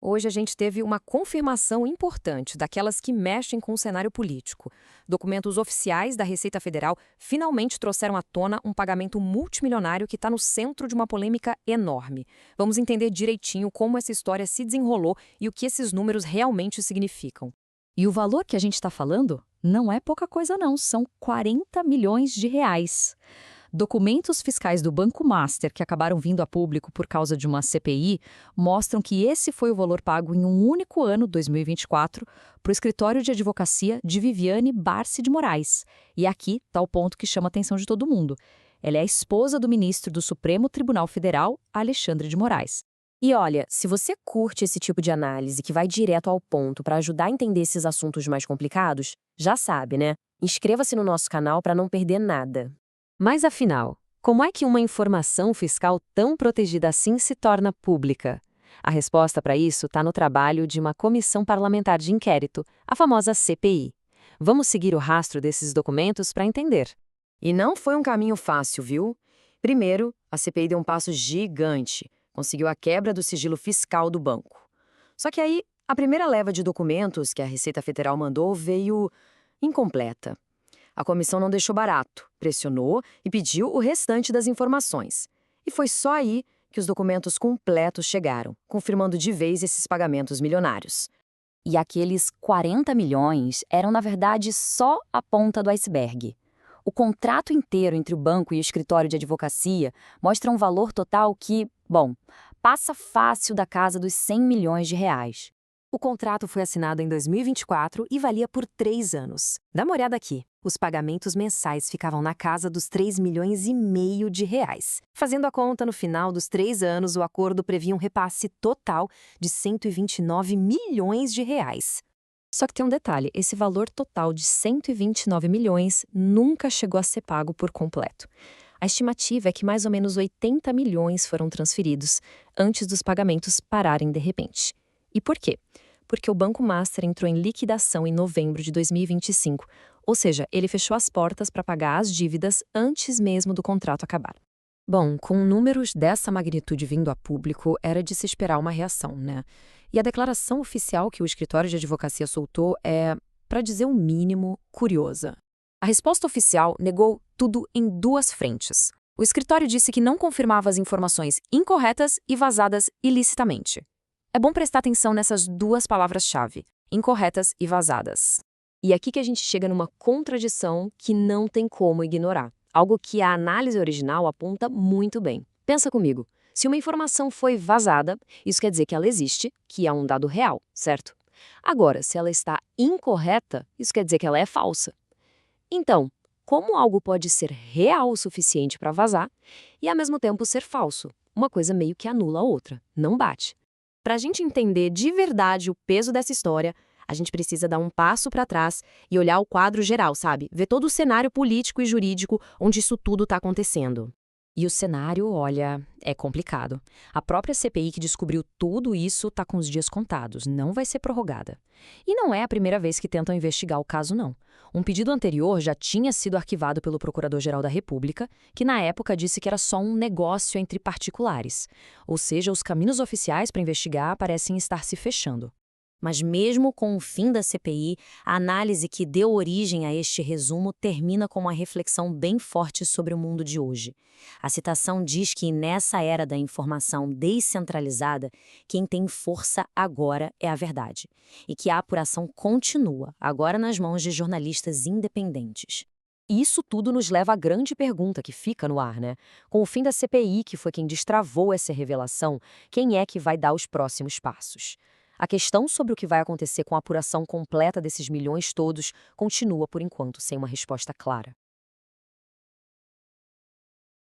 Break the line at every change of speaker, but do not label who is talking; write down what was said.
hoje a gente teve uma confirmação importante daquelas que mexem com o cenário político. Documentos oficiais da Receita Federal finalmente trouxeram à tona um pagamento multimilionário que está no centro de uma polêmica enorme. Vamos entender direitinho como essa história se desenrolou e o que esses números realmente significam.
E o valor que a gente está falando não é pouca coisa não, são 40 milhões de reais. Documentos fiscais do Banco Master, que acabaram vindo a público por causa de uma CPI, mostram que esse foi o valor pago em um único ano, 2024, para o escritório de advocacia de Viviane Barsi de Moraes. E aqui está o ponto que chama a atenção de todo mundo. Ela é a esposa do ministro do Supremo Tribunal Federal, Alexandre de Moraes.
E olha, se você curte esse tipo de análise que vai direto ao ponto para ajudar a entender esses assuntos mais complicados, já sabe, né? Inscreva-se no nosso canal para não perder nada. Mas afinal, como é que uma informação fiscal tão protegida assim se torna pública? A resposta para isso está no trabalho de uma comissão parlamentar de inquérito, a famosa CPI. Vamos seguir o rastro desses documentos para entender. E não foi um caminho fácil, viu? Primeiro, a CPI deu um passo gigante. Conseguiu a quebra do sigilo fiscal do banco. Só que aí, a primeira leva de documentos que a Receita Federal mandou veio incompleta. A comissão não deixou barato, pressionou e pediu o restante das informações. E foi só aí que os documentos completos chegaram, confirmando de vez esses pagamentos milionários.
E aqueles 40 milhões eram, na verdade, só a ponta do iceberg. O contrato inteiro entre o banco e o escritório de advocacia mostra um valor total que, bom, passa fácil da casa dos 100 milhões de reais.
O contrato foi assinado em 2024 e valia por 3 anos. Dá uma olhada aqui. Os pagamentos mensais ficavam na casa dos 3,5 milhões de reais. Fazendo a conta, no final dos 3 anos, o acordo previa um repasse total de 129 milhões de reais. Só que tem um detalhe, esse valor total de 129 milhões nunca chegou a ser pago por completo. A estimativa é que mais ou menos 80 milhões foram transferidos antes dos pagamentos pararem de repente. E por quê? Porque o Banco Master entrou em liquidação em novembro de 2025, ou seja, ele fechou as portas para pagar as dívidas antes mesmo do contrato acabar. Bom, com números dessa magnitude vindo a público, era de se esperar uma reação, né? E a declaração oficial que o escritório de advocacia soltou é, para dizer o mínimo, curiosa. A resposta oficial negou tudo em 2 frentes. O escritório disse que não confirmava as informações incorretas e vazadas ilicitamente. É bom prestar atenção nessas 2 palavras-chave, incorretas e vazadas. E aqui que a gente chega numa contradição que não tem como ignorar. Algo que a análise original aponta muito bem. Pensa comigo, se uma informação foi vazada, isso quer dizer que ela existe, que é um dado real, certo? Agora, se ela está incorreta, isso quer dizer que ela é falsa. Então, como algo pode ser real o suficiente para vazar e, ao mesmo tempo, ser falso? Uma coisa meio que anula a outra, não bate. Para a gente entender de verdade o peso dessa história, a gente precisa dar um passo para trás e olhar o quadro geral, sabe? Ver todo o cenário político e jurídico onde isso tudo está acontecendo. E o cenário, olha, é complicado. A própria CPI que descobriu tudo isso está com os dias contados, não vai ser prorrogada. E não é a primeira vez que tentam investigar o caso, não. Um pedido anterior já tinha sido arquivado pelo Procurador-Geral da República, que na época disse que era só um negócio entre particulares. Ou seja, os caminhos oficiais para investigar parecem estar se fechando. Mas mesmo com o fim da CPI, a análise que deu origem a este resumo termina com uma reflexão bem forte sobre o mundo de hoje. A citação diz que nessa era da informação descentralizada, quem tem força agora é a verdade, e que a apuração continua, agora nas mãos de jornalistas independentes. E isso tudo nos leva à grande pergunta que fica no ar, né? Com o fim da CPI, que foi quem destravou essa revelação, quem é que vai dar os próximos passos? A questão sobre o que vai acontecer com a apuração completa desses milhões todos continua, por enquanto, sem uma resposta clara.